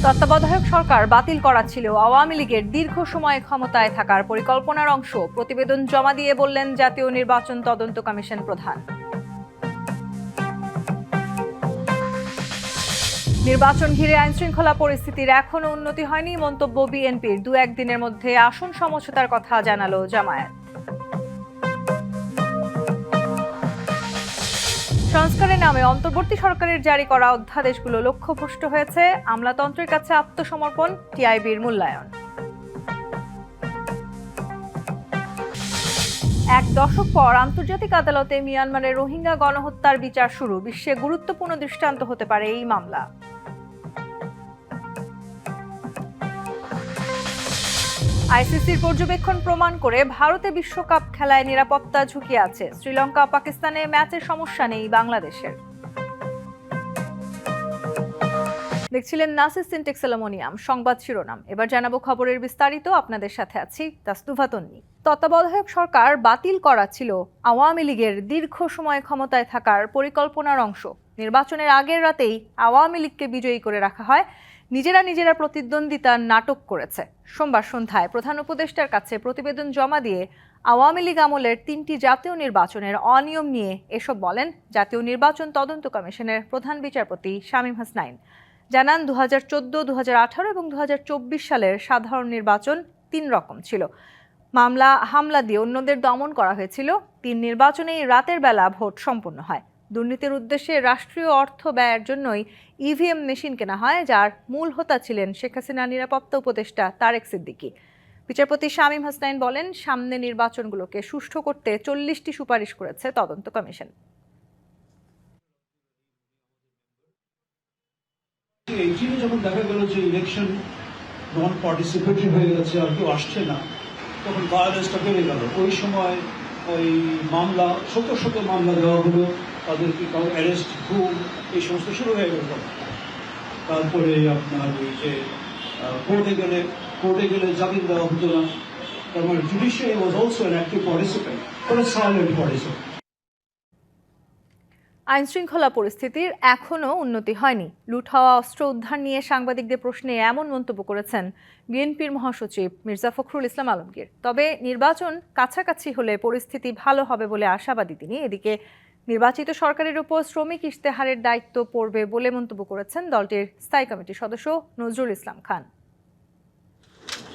তত্ত্বাবধায়ক সরকার বাতিল করা ছিল আওয়ামী লীগের দীর্ঘ সময় ক্ষমতায় থাকার পরিকল্পনার অংশ, প্রতিবেদন জমা দিয়ে বললেন জাতীয় নির্বাচন তদন্ত কমিশন প্রধান। নির্বাচন ঘিরে আইনশৃঙ্খলা পরিস্থিতির এখনো উন্নতি হয়নি মন্তব্য বিএনপির। ২-১ দিনের মধ্যে আসন সমঝোতার কথা জানালো জামায়াত। সংস্কারের নামে অন্তর্বর্তী সরকারের জারি করা অধ্যাদেশগুলো লক্ষ্যভ্রষ্ট হয়েছে, আমলাতন্ত্রের কাছে আত্মসমর্পণ, টিআইবির মূল্যায়ন। এক দশক পর আন্তর্জাতিক আদালতে মিয়ানমারের রোহিঙ্গা গণহত্যার বিচার শুরু। বিশ্বে গুরুত্বপূর্ণ দৃষ্টান্ত হতে পারে এই মামলা। আইসিসির পর্যবেক্ষণ প্রমাণ করে ভারতে বিশ্বকাপ খেলায় নিরাপত্তা ঝুঁকি আছে। শ্রীলঙ্কা পাকিস্তানে ম্যাচের সমস্যা নেই বাংলাদেশের। দেখছিলেন নাসিস সিনটেক্স অ্যালুমিনিয়াম সংবাদ শিরোনাম। এবার জানাবো খবরের বিস্তারিত। আপনাদের সাথে আছি তাসনুভা তন্নি। তত্ত্বাবধায়ক সরকার বাতিল করা ছিল আওয়ামী লীগের দীর্ঘ সময় ক্ষমতায় থাকার পরিকল্পনার অংশ। নির্বাচনের আগের রাতেই আওয়ামী লীগকে বিজয়ী করে রাখা হয়। নিজেরা প্রতিদ্বন্দ্বিতার নাটক করেছে। সোমবার সন্ধ্যায় প্রধান উপদেষ্টার কাছে প্রতিবেদন জমা দিয়ে আওয়ামী লীগ আমলের ৩টি জাতীয় নির্বাচনের অনিয়ম নিয়ে এসব বলেন জাতীয় নির্বাচন তদন্ত কমিশনের প্রধান বিচারপতি শামীম হাসনাইন। জানান ২০১৪, ২০১৮ এবং ২০২৪ সালের সাধারণ নির্বাচন ৩ রকম ছিল। মামলা হামলা দিয়ে অন্যদের দমন করা হয়েছিল। ৩ নির্বাচনেই রাতের বেলা ভোট সম্পন্ন হয়। দুর্নীতির উদ্দেশ্যে রাষ্ট্রীয় অর্থ ব্যয়ের জন্যই ইভিএম মেশিন কেনা হয়, যার মূল হোতা ছিলেন শেখ হাসিনার নিরাপত্তা উপদেষ্টা তারেক সিদ্দিকী। বিচারপতি শামীম হাসনাইন বলেন, সামনে নির্বাচনগুলোকে সুষ্ঠু করতে ৪০টি সুপারিশ করেছে তদন্ত কমিশন। যখন দেখা গেল যে ইলেকশন নন পার্টিসিপেটরি হয়ে গেছে, আর কেউ আসছে না, তখন ভায়োলেন্সটা বেড়ে গেল। ওই সময় ওই মামলা শত মামলা দেওয়া হলো, তাদেরকে কাউ অ্যারেস্ট, গুম, এই সমস্ত শুরু হয়ে গেল। তারপরে আপনার ওই যে কোর্টে গেলে জামিন দেওয়া হতো না। তার মানে judiciary was also an active participant, silent participant. আইনশৃঙ্খলা পরিস্থিতির এখনও উন্নতি হয়নি। লুট হওয়া অস্ত্র উদ্ধার নিয়ে সাংবাদিকদের প্রশ্নে এমন মন্তব্য করেছেন বিএনপির মহাসচিব মির্জা ফখরুল ইসলাম আলমগীর। তবে নির্বাচন কাছাকাছি হলে পরিস্থিতি ভালো হবে বলে আশাবাদী তিনি। এদিকে নির্বাচিত সরকারের উপর শ্রমিক ইশতেহারের দায়িত্ব পড়বে বলে মন্তব্য করেছেন দলটির স্থায়ী কমিটির সদস্য নজরুল ইসলাম খান।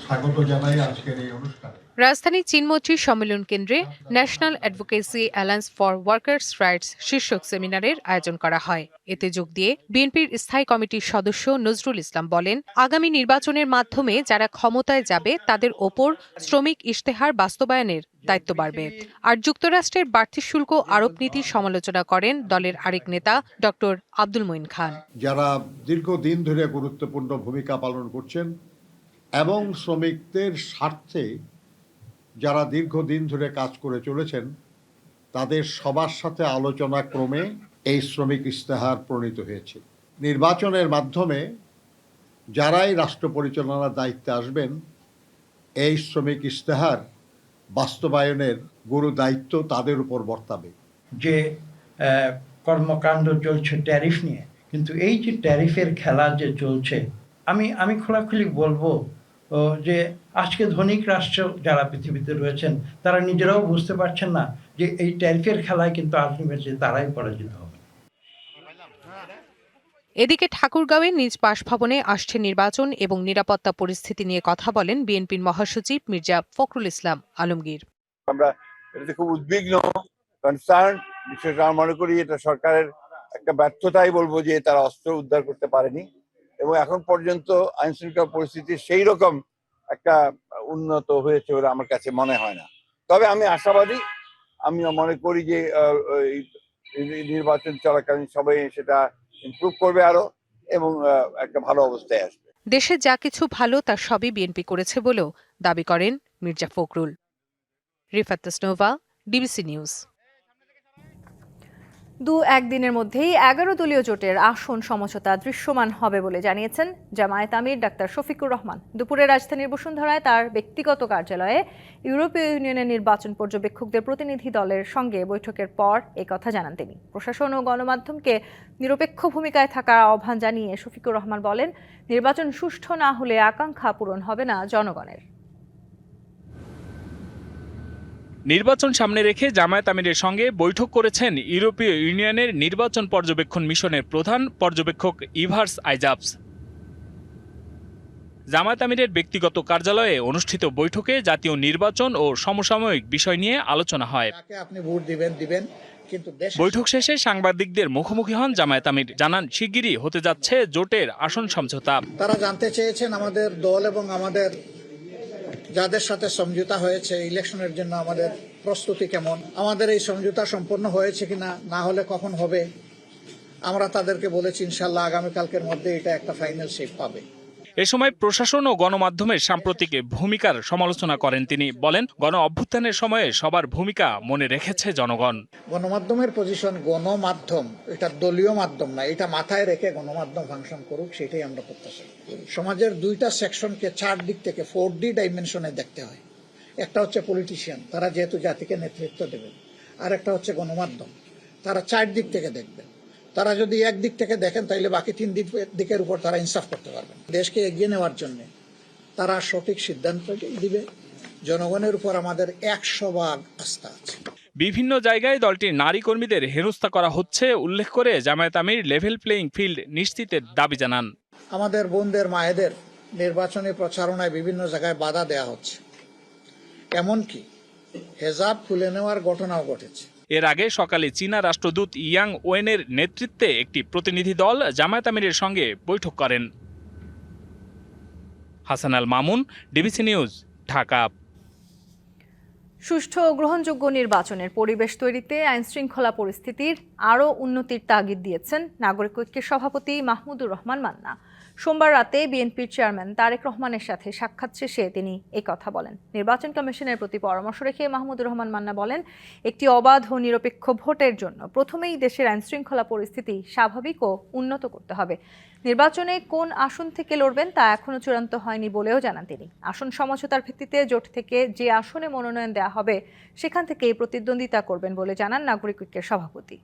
স্বাগত জানাই আজকের এই অনুষ্ঠানে। রাজধানী চিনমোচি সম্মেলন কেন্দ্রে national advocacy alliance for workers rights শীর্ষক সেমিনারের আয়োজন করা হয়। এতে যোগ দিয়ে বিএনপির স্থায়ী কমিটির সদস্য নজরুল ইসলাম বলেন, আগামী নির্বাচনের মাধ্যমে যারা ক্ষমতায় যাবে তাদের ওপর শ্রমিক ইশতেহার বাস্তবায়নের দায়িত্ব বাড়বে। আর যুক্তরাষ্ট্রের বাড়তি শুল্ক আরোপ নীতির সমালোচনা করেন দলের আরেক নেতা ডক্টর আব্দুল মঈন খান। যারা দীর্ঘদিন ধরে গুরুত্বপূর্ণ ভূমিকা পালন করছেন এবং শ্রমিকদের স্বার্থে যারা দীর্ঘদিন ধরে কাজ করে চলেছেন, তাদের সবার সাথে আলোচনা ক্রমে এই শ্রমিক ইশতেহার প্রণীত হয়েছে। নির্বাচনের মাধ্যমে যারাই রাষ্ট্র পরিচালনার দায়িত্বে আসবেন, এই শ্রমিক ইশতেহার বাস্তবায়নের গুরু দায়িত্ব তাদের উপর বর্তাবে। যে কর্মকাণ্ড চলছে ট্যারিফ নিয়ে, কিন্তু এই যে ট্যারিফের খেলা যে চলছে, আমি খোলাখুলি বলবো যে আজকে ধনিক রাষ্ট্র যারা পৃথিবীতে রয়েছেন, তারা নিজেরাও বুঝতে পারছেন না যে এই ট্যারিফের খেলায় কিন্তু আলটিমেটলি তারাই পরাজিত হবে। এদিকে ঠাকুরগাঁওয়ে নিজ বাসভবনে আসছে নির্বাচন এবং নিরাপত্তা পরিস্থিতি নিয়ে কথা বলেন বিএনপির মহাসচিব মির্জা ফখরুল ইসলাম আলমগীর। আমরা এটাতে খুব উদ্বিগ্ন, কনসার্ন। বিশেষ মনে করি এটা সরকারের একটা ব্যর্থতাই বলবো যে তারা অস্ত্র উদ্ধার করতে পারেনি, এবং এখন পর্যন্ত আইন শৃঙ্খলা পরিস্থিতি সেই রকম একটা উন্নত হয়েছে বলে আমার কাছে মনে হয় না। তবে আমি আশাবাদী, আমি মনে করি যে নির্বাচন চলাকালীন সবাই সেটা ইমপ্রুভ করবে আরো, এবং একটা ভালো অবস্থায় আসবে। দেশে যা কিছু ভালো তার সবই বিএনপি করেছে বলেও দাবি করেন মির্জা ফখরুল। Rifat Tasnuva, DBC news. একদিনের মধ্যেই 11 দলীয় জোটের আসন সমঝোতা দৃশ্যমান হবে বলে জানিয়েছেন জামায়াত আমির ডাক্তার শফিকুর রহমান। দুপুরে রাজধানীর বসুন্ধরায় তার ব্যক্তিগত কার্যালয়ে ইউরোপীয় ইউনিয়নের নির্বাচন পর্যবেক্ষকদের প্রতিনিধি দলের সঙ্গে বৈঠকের পর একথা জানান তিনি। প্রশাসন ও গণমাধ্যমকে নিরপেক্ষ ভূমিকায় থাকার আহ্বান জানিয়ে শফিকুর রহমান বলেন, নির্বাচন সুষ্ঠু না হলে আকাঙ্ক্ষা পূরণ হবে না জনগণের। নির্বাচন সামনে রেখে জামায়াত আমিরের সঙ্গে বৈঠক করেছেন ইউরোপীয় ইউনিয়নের নির্বাচন পর্যবেক্ষণ মিশনের প্রধান পর্যবেক্ষক ইভার্স আইজাবস। জামায়াত আমিরের ব্যক্তিগত কার্যালয়ে অনুষ্ঠিত বৈঠকে জাতীয় নির্বাচন ও সমসাময়িক বিষয় নিয়ে আলোচনা হয়। আপনি ভোট দিবেন কিন্তু বৈঠক শেষে সাংবাদিকদের মুখোমুখি হন জামায়াত আমির, জানান শিগগিরই হতে যাচ্ছে জোটের আসন সমঝোতা। তারা জানতে চেয়েছেন আমাদের দল এবং আমাদের যাদের সাথে সমঝোতা হয়েছে ইলেকশনের জন্য আমাদের প্রস্তুতি কেমন, আমাদের এই সমঝোতা সম্পন্ন হয়েছে কিনা, না হলে কখন হবে। আমরা তাদেরকে বলেছি ইনশাল্লাহ আগামীকালকের মধ্যে এটা একটা ফাইনাল শেপ পাবে। এ সময় প্রশাসন ও গণমাধ্যমের সাম্প্রতিক ভূমিকার সমালোচনা করেন তিনি। বলেন, গণ অভ্যুত্থানের সময়ে সবার ভূমিকা মনে রেখেছে জনগণ। গণমাধ্যমের পজিশন, গণমাধ্যম এটা দলীয় মাধ্যম না, এটা মাথায় রেখে গণমাধ্যম ফাংশন করুক, সেটাই আমরা প্রত্যাশা করি। সমাজের দুইটা সেকশনকে 4 দিক থেকে 4D ডাইমেনশনে দেখতে হয়। একটা হচ্ছে পলিটিশিয়ান, তারা যেহেতু জাতিকে নেতৃত্ব দেবেন, আর একটা হচ্ছে গণমাধ্যম, তারা 4 দিক থেকে দেখবেন। তারা যদি এক দিক থেকে দেখেন তাহলে বাকি 3 দিকের উপর তারা ইনসাফ করতে পারবেন। দেশকে এগিয়ে নেওয়ার জন্য তারা সঠিক সিদ্ধান্ত দিবে। জনগণের উপর আমাদের 100% আস্থা আছে। বিভিন্ন জায়গায় দলটির নারী কর্মীদের হেনস্থা করা হচ্ছে উল্লেখ করে জামায়াত আমির লেভেল প্লেইং ফিল্ড নিশ্চিতের দাবি জানান। আমাদের বোনদের মায়েদের নির্বাচনী প্রচারণায় বিভিন্ন জায়গায় বাধা দেওয়া হচ্ছে, এমনকি হেজাব খুলে নেওয়ার ঘটনাও ঘটেছে। এর আগে সকালে চীনা রাষ্ট্রদূত ইয়াং ওয়েনের নেতৃত্বে একটি প্রতিনিধি দল জামায়াত আমিরের সঙ্গে বৈঠক করেন। Hasan Al Mamun, DBC news, Dhaka. সুষ্ঠু ও গ্রহণযোগ্য নির্বাচনের পরিবেশ তৈরিতে আইনশৃঙ্খলা পরিস্থিতির আরও উন্নতির তাগিদ দিয়েছেন নাগরিক ঐক্যের সভাপতি মাহমুদুর রহমান মান্না। সোমবার রাতে বিএনপির চেয়ারম্যান তারেক রহমানের সাথে সাক্ষাৎ শেষে তিনি কথা বলেন। নির্বাচন কমিশনের প্রতি পরামর্শ রেখে মাহমুদুর রহমান মান্না বলেন, একটি অবাধ ও নিরপেক্ষ ভোটের জন্য প্রথমেই দেশের আইনশৃঙ্খলা পরিস্থিতি স্বাভাবিক ও উন্নত করতে হবে। নির্বাচনে কোন আসন থেকে লড়বেন তা এখনো চূড়ান্ত হয়নি বলেও জানান তিনি। আসন সমঝোতার ভিত্তিতে জোট থেকে যে আসনে মনোনয়ন দেওয়া হবে সেখান থেকেই প্রতিদ্বন্দ্বিতা করবেন বলে জানান নাগরিক ঐক্যের সভাপতি।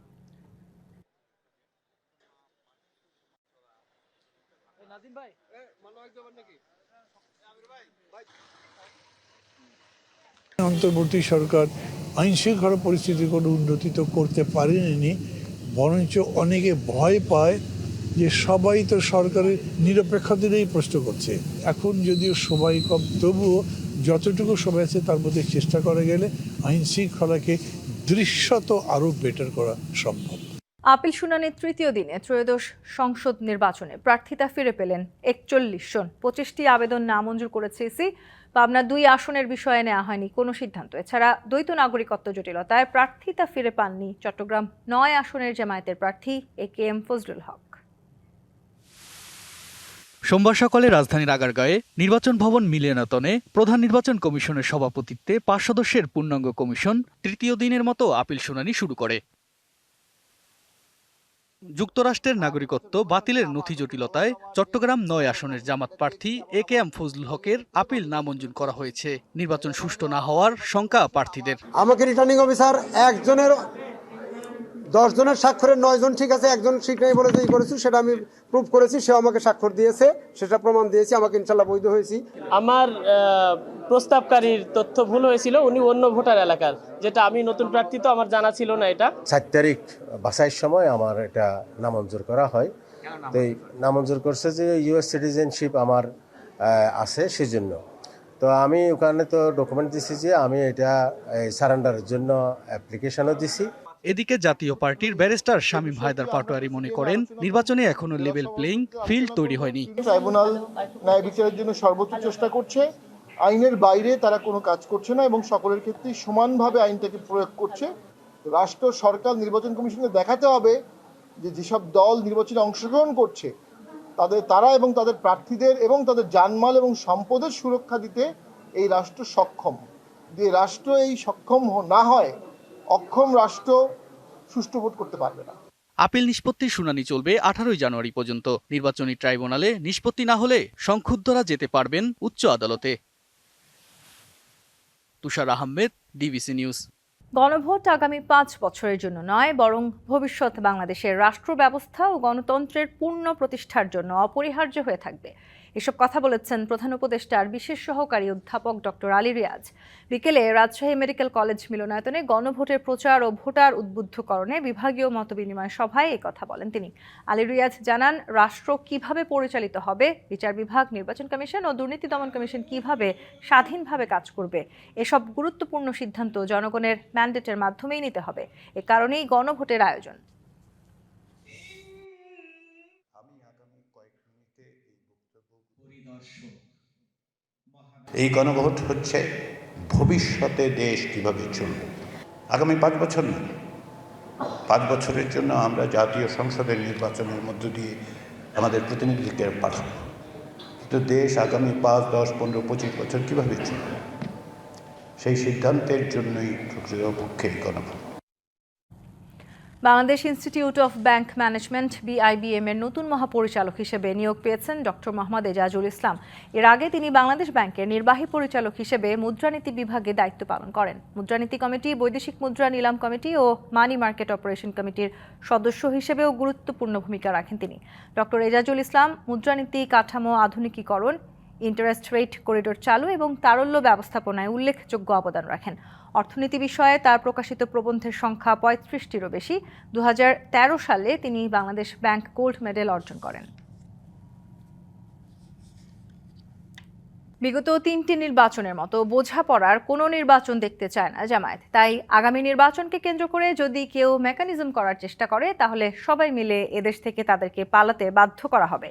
অন্তর্বর্তী সরকার আইন শৃঙ্খলা পরিস্থিতির কোনো উন্নতি তো করতে পারেনি, বরঞ্চ অনেকে ভয় পায় যে সবাই তো সরকারের নিরপেক্ষতারই প্রশ্ন করছে। এখন যদিও সবাই কম, তবুও যতটুকু সবাই আছে তার মধ্যে চেষ্টা করা গেলে আইন শৃঙ্খলাকে দৃশ্যত আরও বেটার করা সম্ভব। আপিল শুনানির তৃতীয় দিনে ত্রয়োদশ সংসদ নির্বাচনে প্রার্থিতা ফিরে পেলেন 41 জন। 25টি আবেদন নামঞ্জুর করেছে ইসি। পাবনা 2 আসনের বিষয়ে নেওয়া হয়নি কোনো সিদ্ধান্ত। এছাড়া দ্বৈত নাগরিকত্ব জটিলতায় প্রার্থিতা ফিরে পাননি চট্টগ্রাম 9 আসনের জামায়াতের প্রার্থী AKM ফজলুল হক। সোমবার সকালে রাজধানীর আগারগাঁয়ে নির্বাচন ভবন মিলনায়তনে প্রধান নির্বাচন কমিশনের সভাপতিত্বে 5 সদস্যের পূর্ণাঙ্গ কমিশন তৃতীয় দিনের মতো আপিল শুনানি শুরু করে। যুক্তরাষ্ট্রের নাগরিকত্ব বাতিলের নথি জটিলতায় চট্টগ্রাম 9 আসনের জামাত প্রার্থী AKM ফজলুল হকের আপিল নামঞ্জুর করা হয়েছে। নির্বাচন সুষ্ঠু না হওয়ার শঙ্কা প্রার্থীদের। আমাকে রিটার্নিং অফিসার 10 জনের স্বাক্ষরের 9 জন ঠিক আছে, একজন ঠিক নেই বলে যেই করেছি সেটা আমি প্রুভ করেছি, সে আমাকে স্বাক্ষর দিয়েছে, সেটা প্রমাণ দিয়েছি, আমাকে ইনশাল্লাহ বৈধ হয়েছি। আমার প্রস্তাবকারীর তথ্য ভুল হয়েছিল, উনি অন্য ভোটার এলাকার, যেটা আমি নতুন প্রার্থী তো আমার জানা ছিল না। এটা 7 তারিখ বাছাইয়ের সময় আমার এটা নামঞ্জুর করা হয়। তো এই নামঞ্জুর করছে যে US সিটিজেনশিপ আমার আছে সেজন্য। তো আমি ওখানে তো ডকুমেন্ট দিছি যে আমি এটা সারেন্ডারের জন্য অ্যাপ্লিকেশনও দিছি। এদিকে জাতীয় পার্টির ব্যারিস্টার শামীম হায়দার পাটোয়ারি মনে করেন, নির্বাচনে এখনো লেভেল প্লেইং ফিল্ড তৈরি হয়নি। ট্রাইব্যুনাল ন্যায় বিচারের জন্য সর্বোচ্চ চেষ্টা করছে, আইনের বাইরে তারা কোনো কাজ করছে না এবং সকলের ক্ষেত্রে সমানভাবে আইনটাকে প্রয়োগ করছে। রাষ্ট্র সরকার নির্বাচন কমিশনকে দেখাতে হবে যে যেসব দল নির্বাচনে অংশগ্রহণ করছে তারা এবং তাদের প্রার্থীদের এবং তাদের জানমাল এবং সম্পদের সুরক্ষা দিতে এই রাষ্ট্র সক্ষম। যে রাষ্ট্র এই সক্ষম না হয়, অক্ষম রাষ্ট্র সুষ্ঠু ভোট করতে পারবে না। আপিল নিষ্পত্তির শুনানি চলবে 18 জানুয়ারি পর্যন্ত। নির্বাচনী ট্রাইব্যুনালে নিষ্পত্তি না হলে সংক্ষুব্ধরা যেতে পারবেন উচ্চ আদালতে। তুষার আহমেদ, ডিবিসি নিউজ। গণভোট আগামী 5 বছরের জন্য নয়, বরং ভবিষ্যৎ বাংলাদেশের রাষ্ট্র ব্যবস্থা ও গণতন্ত্রের পূর্ণ প্রতিষ্ঠার জন্য অপরিহার্য হয়ে থাকবে। এসব কথা বলেছেন প্রধান উপদেষ্টার বিশেষ সহকারী অধ্যাপক ডক্টর আলী রিয়াজ। বিকেলে রাজশাহী মেডিকেল কলেজ মিলনায়তনে গণভোটের প্রচার ও ভোটার উদ্বুদ্ধকরণে বিভাগীয় মতবিনিময় সভায় এই কথা বলেন তিনি। আলী রিয়াজ জানান, রাষ্ট্র কিভাবে পরিচালিত হবে, বিচার বিভাগ, নির্বাচন কমিশন ও দুর্নীতি দমন কমিশন কিভাবে স্বাধীনভাবে কাজ করবে, এসব গুরুত্বপূর্ণ সিদ্ধান্ত জনগণের ম্যান্ডেটের মাধ্যমেই নিতে হবে। এ কারণেই গণভোটের আয়োজন। এই গণভোট হচ্ছে ভবিষ্যতে দেশ কিভাবে চলবে, আগামী 5 বছর নয়, 5 বছরের জন্য আমরা জাতীয় সংসদের নির্বাচনের মধ্য দিয়ে আমাদের প্রতিনিধিকে পাঠাবো, কিন্তু দেশ আগামী 5, 10, 15, 25 বছর কিভাবে চলবে, সেই সিদ্ধান্তের জন্যই প্রকৃতপক্ষে গণভোট। Bangladesh institute of bank management BIBM এর নতুন মহাপরিচালক হিসেবে নিয়োগ পেয়েছেন ডক্টর মোহাম্মদ এজাজুল ইসলাম। এর আগে তিনি বাংলাদেশ ব্যাংকের নির্বাহী পরিচালক হিসেবে মুদ্রানীতি বিভাগে দায়িত্ব পালন করেন। মুদ্রানীতি কমিটি, বৈদেশিক মুদ্রা নিলাম কমিটি ও মানি মার্কেট অপারেশন কমিটির সদস্য হিসেবেও গুরুত্বপূর্ণ ভূমিকা রাখেন তিনি। ডক্টর এজাজুল ইসলাম মুদ্রানীতি কাঠামো আধুনিকীকরণ, ইন্টারেস্ট রেট করিডোর চালু এবং তারল্য ব্যবস্থাপনায় উল্লেখযোগ্য অবদান রাখেন। অর্থনীতি বিষয়ে তার প্রকাশিত প্রবন্ধের সংখ্যা 35টিরও বেশি। 2013 সালে তিনি বাংলাদেশ ব্যাংক গোল্ড মেডেল অর্জন করেন। বিগত 3টি নির্বাচনের মতো বোঝাপড়ার কোনো নির্বাচন দেখতে চায় না জামায়াত। তাই আগামী নির্বাচনকে কেন্দ্র করে যদি কেউ মেকানিজম করার চেষ্টা করে, তাহলে সবাই মিলে এদেশ থেকে তাদেরকে পালাতে বাধ্য করা হবে,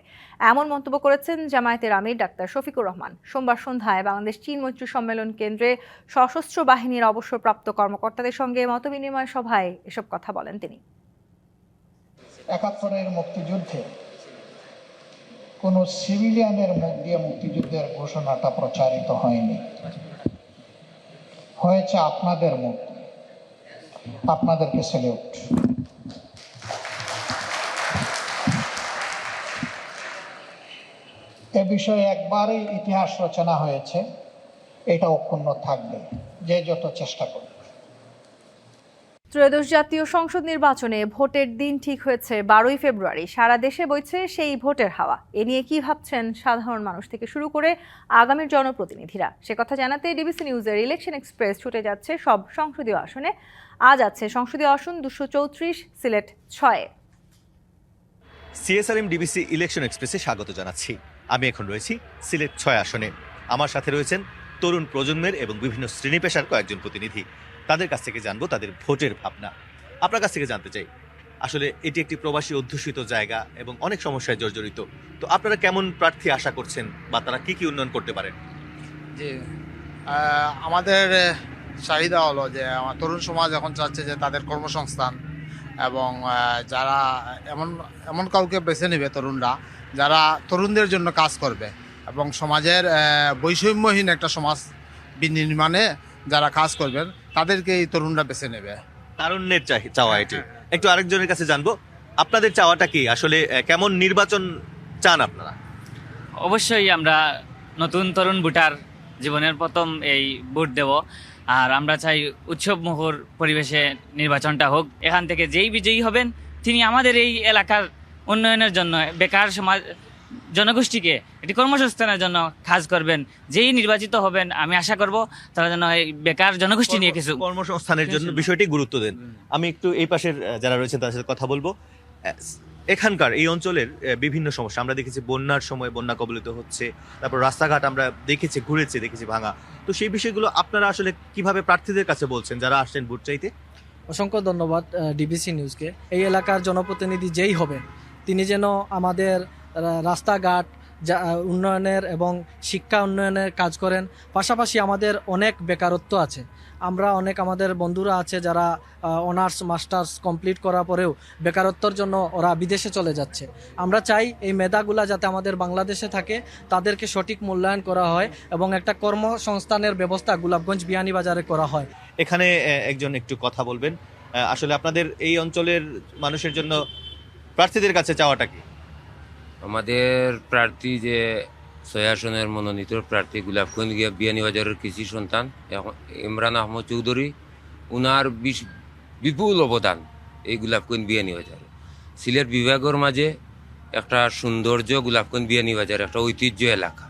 এমন মন্তব্য করেছেন জামায়াতের আমির ডাক্তার শফিকুর রহমান। সোমবার সন্ধ্যায় বাংলাদেশ চীন মৈত্রী সম্মেলন কেন্দ্রে সশস্ত্র বাহিনীর অবসরপ্রাপ্ত কর্মকর্তাদের সঙ্গে মতবিনিময় সভায় এসব কথা বলেন তিনি। 71-এর মুক্তিযুদ্ধে কোনো সিভিলিয়ানের মুখ দিয়ে মুক্তিযুদ্ধের ঘোষণাটা প্রচারিত হয়নি, হয়েছে আপনাদের মুখ। আপনাদেরকে স্যালিউট। এ বিষয়ে একবারই ইতিহাস রচনা হয়েছে, এটা অক্ষুণ্ণ থাকবে, যে যত চেষ্টা করবে। ত্রয়োদশ জাতীয় সংসদ নির্বাচনে ভোটের দিন ঠিক হয়েছে 12ই ফেব্রুয়ারি। সারা দেশে বইছে সেই ভোটের হাওয়া। এ নিয়ে কি ভাবছেন সাধারণ মানুষ থেকে শুরু করে আগামীর জনপ্রতিনিধিরা, সে কথা জানাতে ডিবিসি নিউজের ইলেকশন এক্সপ্রেস ছুটে যাচ্ছে সব সংসদীয় আসনে। আজ আছে সংসদীয় আসন 234, সিলেট 6-এ। CSRM ডিবিসি ইলেকশন এক্সপ্রেসে স্বাগত জানাচ্ছি। আমি এখন রয়েছি সিলেট 6 আসনে। আমার সাথে রয়েছেন তরুণ প্রজন্মের এবং বিভিন্ন শ্রেণী পেশার কয়েকজন প্রতিনিধি। তাদের কাছ থেকে জানবো তাদের ভোটের ভাবনা। আপনার কাছ থেকে জানতে চাই, আসলে এটি একটি প্রবাসী অধ্যুষিত জায়গা এবং অনেক সমস্যায় জর্জরিত। তো আপনারা কেমন প্রার্থী আশা করছেন বা তারা কি কি উন্নয়ন করতে পারেন? জি, আমাদের চাহিদা হলো যে আমার তরুণ সমাজ এখন চাচ্ছে যে তাদের কর্মসংস্থান এবং যারা এমন কাউকে বেছে নেবে তরুণরা, যারা তরুণদের জন্য কাজ করবে এবং সমাজের বৈষম্যহীন একটা সমাজ বিনির্মাণে যারা কাজ করবেন তাদেরকে এই তরুণরা বেছে নেবে। তারুণ্যের চাওয়া এটি। একটু আরেকজনের কাছে জানবো, আপনাদের চাওয়াটা কি? আসলে কেমন নির্বাচন চান আপনারা? অবশ্যই আমরা নতুন তরুণ ভোটার, জীবনের প্রথম এই ভোট দেব, আর আমরা চাই উৎসব মুখর পরিবেশে নির্বাচনটা হোক। এখান থেকে যেই বিজয়ী হবেন তিনি আমাদের এই এলাকার উন্নয়নের জন্য, বেকার সমাজ জনগোষ্ঠীকে একটি কর্মসংস্থানের জন্য কাজ করবেন। যেই নির্বাচিত হবেন আমি আশা করব তারা যেন এই বেকার জনগোষ্ঠী নিয়ে কিছু কর্মসংস্থানের জন্য বিষয়টি গুরুত্ব দেন। আমি একটু এই পাশের যারা রয়েছেন তাদের সাথে কথা বলবো। এখানকার এই অঞ্চলের বিভিন্ন সমস্যা আমরা দেখেছি, বন্যার সময় বন্যা কবলিত হচ্ছে, তারপর রাস্তাঘাট আমরা দেখেছি ভাঙা। তো সেই বিষয়গুলো আপনারা আসলে কিভাবে প্রার্থীদের কাছে বলছেন যারা আসছেন ভোট চাইতে? অসংখ্য ধন্যবাদ ডিবিসি নিউজকে। এই এলাকার জনপ্রতিনিধি যেই হবে তিনি যেন আমাদের রাস্তাঘাট উন্নয়নের এবং শিক্ষা উন্নয়নের কাজ করেন। পাশাপাশি আমাদের অনেক বেকারত্ব আছে, আমাদের বন্ধুরা আছে যারা অনার্স মাস্টার্স কমপ্লিট করার পরেও বেকারত্বর জন্য ওরা বিদেশে চলে যাচ্ছে। আমরা চাই এই মেধাগুলা যাতে আমাদের বাংলাদেশে থাকে, তাদেরকে সঠিক মূল্যায়ন করা হয় এবং একটা কর্মসংস্থানের ব্যবস্থা গোলাপগঞ্জ বিয়ানীবাজারে করা হয়। এখানে একজন একটু কথা বলবেন। আসলে আপনাদের এই অঞ্চলের মানুষের জন্য প্রার্থীদের কাছে চাওয়াটা কি? আমাদের প্রার্থী যে 6 আসনের মনোনীত প্রার্থী গোলাপগঞ্জ বিয়ানীবাজারের কৃষি সন্তান ইমরান আহমদ চৌধুরী, উনার বিপুল অবদান এই গোলাপগঞ্জ বিয়ানীবাজারে। সিলেট বিভাগের মাঝে একটা সৌন্দর্য গোলাপগঞ্জ বিয়ানীবাজার একটা ঐতিহ্য এলাকা।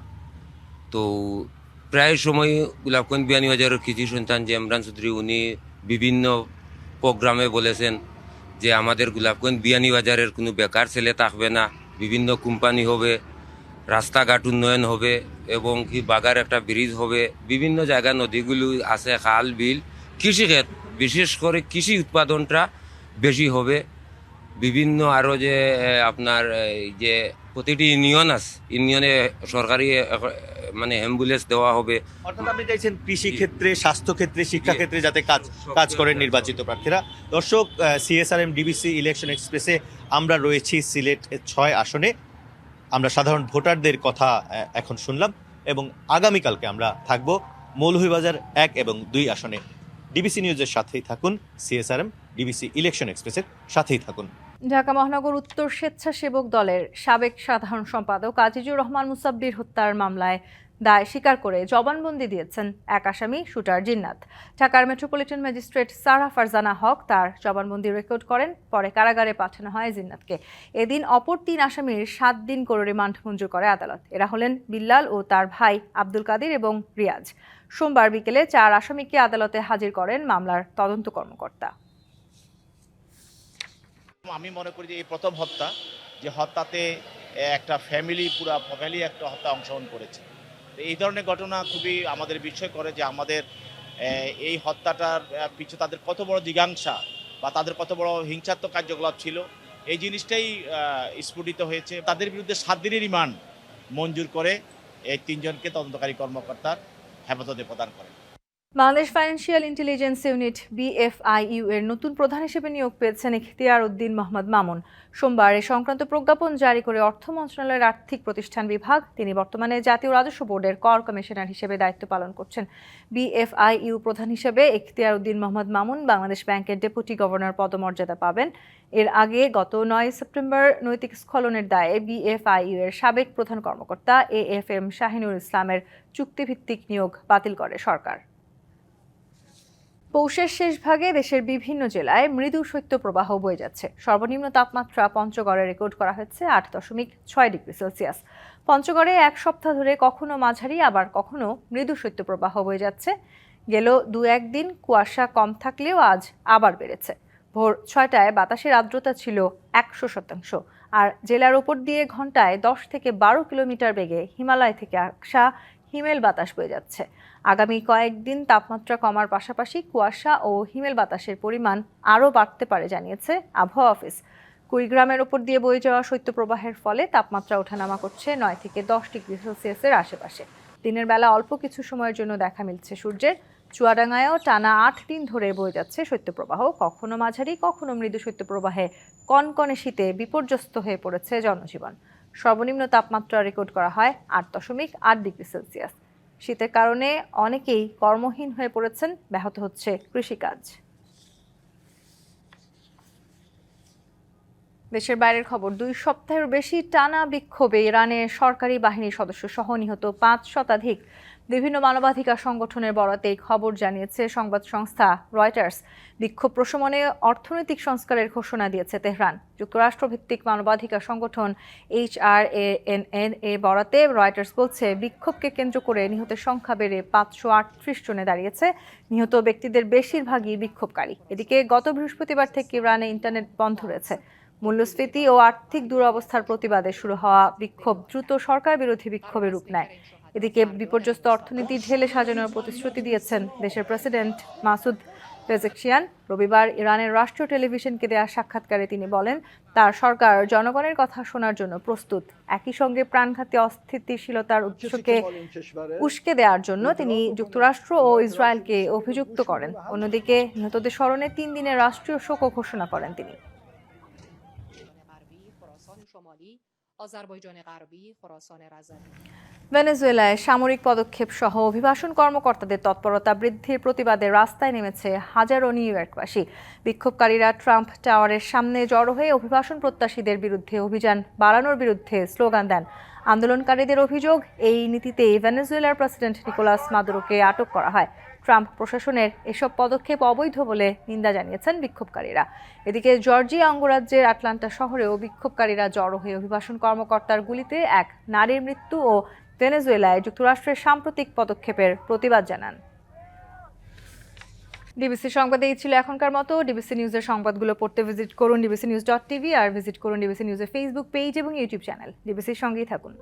তো প্রায় সময় গোলাপগঞ্জ বিয়ানীবাজারের কৃষি সন্তান যে ইমরান চৌধুরী উনি বিভিন্ন প্রোগ্রামে বলেছেন যে আমাদের গোলাপগঞ্জ বিয়ানীবাজারের কোনো বেকার ছেলে থাকবে না, বিভিন্ন কোম্পানি হবে, রাস্তাঘাট উন্নয়ন হবে এবং কি বাগার একটা ব্রিজ হবে, বিভিন্ন জায়গায় নদীগুলো আছে, খাল বিল, কৃষিক্ষেত বিশেষ করে কৃষি উৎপাদনটা বেশি হবে। বিভিন্ন আরও যে আপনার এই যে প্রতিটি ইউনিয়ন আছে, ইউনিয়নে সরকারি মানে অ্যাম্বুলেন্স দেওয়া হবে। অর্থাৎ আপনি চাইছেন কৃষি ক্ষেত্রে, স্বাস্থ্য ক্ষেত্রে, শিক্ষা ক্ষেত্রে যাতে কাজ করেন নির্বাচিত প্রার্থীরা। দর্শক, CSRM ডিবিসি ইলেকশন এক্সপ্রেসে আমরা রয়েছি সিলেট 6 আসনে। আমরা সাধারণ ভোটারদের কথা এখন শুনলাম এবং আগামীকালকে আমরা থাকব মৌলভীবাজার 1 এবং 2 আসনে। ডিবিসি নিউজের সাথেই থাকুন, CSRM ডিবিসি ইলেকশন এক্সপ্রেসের সাথেই থাকুন। ঢাকা মহানগর উত্তর স্বেচ্ছাসেবক দলের সাবেক সাধারণ সম্পাদক আজিজুর রহমান মুসাব্বির হত্যার মামলায় দায় স্বীকার করে জবানবন্দি দিয়েছেন এক আসামি শুটার জিন্নাত। ঢাকার মেট্রোপলিটন ম্যাজিস্ট্রেট সারা ফারজানা হক তার জবানবন্দি রেকর্ড করেন, পরে কারাগারে পাঠানো হয় জিন্নাতকে। এদিন অপর 3 আসামির 7 দিন করে রিমান্ড মঞ্জুর করে আদালত। এরা হলেন বিল্লাল ও তার ভাই আব্দুল কাদির এবং রিয়াজ। সোমবার বিকেলে 4 আসামিকে আদালতে হাজির করেন মামলার তদন্ত কর্মকর্তা। আমি মনে করি যে এই প্রথম হত্যা, যে হত্যাতে একটা পুরা ফ্যামিলি একটা হত্যা অংশগ্রহণ করেছে। এই ধরনের ঘটনা খুবই আমাদের বিস্ময় করে যে আমাদের এই হত্যাটার পিছু তাদের কত বড় জিজ্ঞাসা বা তাদের কত বড় হিংসাত্মক কার্যকলাপ ছিল, এই জিনিসটাই স্ফুটিত হয়েছে। তাদের বিরুদ্ধে 7 দিনের রিমান্ড মঞ্জুর করে এই 3 জনকে তদন্তকারী কর্মকর্তার হেফাজতে প্রদান করে। Bangladesh financial intelligence unit BFIU এর নতুন প্রধান হিসেবে নিয়োগ পেয়েছেন ইখতিয়ার উদ্দিন মোহাম্মদ মামুন। সোমবার এ সংক্রান্ত প্রজ্ঞাপন জারি করে অর্থ মন্ত্রণালয়ের আর্থিক প্রতিষ্ঠান বিভাগ। তিনি বর্তমানে জাতীয় রাজস্ব বোর্ডের কর কমিশনার হিসেবে দায়িত্ব পালন করছেন। BFIU প্রধান হিসেবে ইখতিয়ার উদ্দিন মোহাম্মদ মামুন বাংলাদেশ ব্যাংকের ডেপুটি গভর্নর পদমর্যাদা পাবেন। এর আগে গত 9 সেপ্টেম্বর নৈতিক স্খলনের দায়ে BFIU এর সাবেক প্রধান কর্মকর্তা AFM শাহিনুর ইসলামের চুক্তিভিত্তিক নিয়োগ বাতিল করে সরকার। পৌষের শেষ ভাগে দেশের বিভিন্ন জেলায় মৃদু শৈত্যপ্রবাহ বয়ে যাচ্ছে। সর্বনিম্ন তাপমাত্রা পঞ্চগড়ে রেকর্ড করা হয়েছে 8.6 ডিগ্রি সেলসিয়াস। পঞ্চগড়ে 1 সপ্তাহ ধরে কখনো মাঝারি আবার কখনো মৃদু শৈত্যপ্রবাহ বয়ে যাচ্ছে। গেল 2-1 দিন কুয়াশা কম থাকলেও আজ আবার বেড়েছে। ভোর 6টায় বাতাসের আর্দ্রতা ছিল 100%। আর জেলার ওপর দিয়ে ঘন্টায় 10 থেকে 12 কিলোমিটার বেগে হিমালয় থেকে আসা হিমেল বাতাস বয়ে যাচ্ছে। আগামী কয়েকদিন তাপমাত্রা কমার পাশাপাশি কুয়াশা ও হিমেল বাতাসের পরিমাণ আরও বাড়তে পারে জানিয়েছে আবহাওয়া অফিস। কুড়িগ্রামের ওপর দিয়ে বয়ে যাওয়া শৈত্যপ্রবাহের ফলে তাপমাত্রা ওঠানামা করছে 9 থেকে 10 ডিগ্রি সেলসিয়াসের আশেপাশে। দিনের বেলা অল্প কিছু সময়ের জন্য দেখা মিলছে সূর্যের। চুয়াডাঙ্গায়ও টানা 8 দিন ধরে বয়ে যাচ্ছে শৈত্যপ্রবাহ। কখনো মাঝারি কখনো মৃদু শৈত্যপ্রবাহে কনকনে শীতে বিপর্যস্ত হয়ে পড়েছে জনজীবন। সর্বনিম্ন তাপমাত্রা রেকর্ড করা হয় 8.8 ডিগ্রি সেলসিয়াস। শীতের কারণে অনেকেই কর্মহীন হয়ে পড়েছেন, ব্যাহত হচ্ছে কৃষিকাজ। দেশের বাইরের খবর। 2 সপ্তাহের বেশি টানা বিক্ষোভে ইরানের সরকারি বাহিনীর সদস্য সহ নিহত 5 শতাধিক বিভিন্ন মানবাধিকার সংগঠনের বরাতে এই খবর জানিয়েছে সংবাদ সংস্থা রয়টার্স। বিক্ষোভ প্রশমনে অর্থনৈতিক সংস্কারের ঘোষণা দিয়েছে তেহরান। যুক্তরাষ্ট্রভিত্তিক মানবাধিকার সংগঠন HRANN এর বরাতে রয়টার্স বলছে, বিক্ষোভকে কেন্দ্র করে নিহতের সংখ্যা বেড়ে 538 জনে দাঁড়িয়েছে। নিহত ব্যক্তিদের বেশিরভাগই বিক্ষোভকারী। এদিকে গত বৃহস্পতিবার থেকে ইরানে ইন্টারনেট বন্ধ রয়েছে। মূল্যস্ফীতি ও আর্থিক দুরবস্থার প্রতিবাদে শুরু হওয়া বিক্ষোভ দ্রুত সরকার বিরোধী বিক্ষোভে রূপ নেয়। এদিকে বিপর্যস্ত অর্থনীতি ঢেলে সাজানোর প্রতিশ্রুতি দিয়েছেন দেশের প্রেসিডেন্ট মাসুদ পেজেকশিয়ান। রবিবার ইরানের রাষ্ট্রীয় টেলিভিশনকে দেওয়া সাক্ষাৎকারে তিনি বলেন, তার সরকার জনগণের কথা শোনার জন্য প্রস্তুত। একই সঙ্গে প্রাণঘাতী অস্থিতিশীলতার উৎসকে উস্কে দেওয়ার জন্য তিনি যুক্তরাষ্ট্র ও ইসরায়েলকে অভিযুক্ত করেন। অন্যদিকে নিহতদের স্মরণে 3 দিনের রাষ্ট্রীয় শোক ঘোষণা করেন তিনি। آذربایجان غربی، خراسان رضوی ভেনেজুয়েলায় সামরিক পদক্ষেপ সহ অভিবাসন কর্মকর্তাদের তৎপরতা বৃদ্ধির প্রতিবাদে রাস্তায় নেমেছে হাজারো নিউ ইয়র্কবাসী। বিক্ষোভকারীরা ট্রাম্প টাওয়ারের সামনে জড়ো হয়ে অভিবাসন প্রত্যাশীদের বিরুদ্ধে অভিযান বাড়ানোর বিরুদ্ধে স্লোগান দেন। আন্দোলনকারীদের অভিযোগ, এই নীতিতেই ভেনেজুয়েলার প্রেসিডেন্ট নিকোলাস মাদুরোকে আটক করা হয়। ট্রাম্প প্রশাসনের এসব পদক্ষেপ অবৈধ বলে নিন্দা জানিয়েছেন বিক্ষোভকারীরা। এদিকে জর্জিয়া অঙ্গরাজ্যের আটলান্টা শহরেও বিক্ষোভকারীরা জড়ো হয়ে অভিবাসন কর্মকর্তার গুলিতে এক নারীর মৃত্যু ও ভেনেজুয়েলায় যুক্তরাষ্ট্রের সাম্প্রতিক পদক্ষেপের প্রতিবাদ জানান। ডিবিসি সংবাদে এই ছিল এখনকার মতো। ডিবিসি নিউজের সংবাদগুলো পড়তে ভিজিট করুন dbcnews.tv আর ভিজিট করুন ডিবিসি নিউজের ফেসবুক পেজ এবং ইউটিউব চ্যানেল। ডিবিসির সঙ্গেই থাকুন।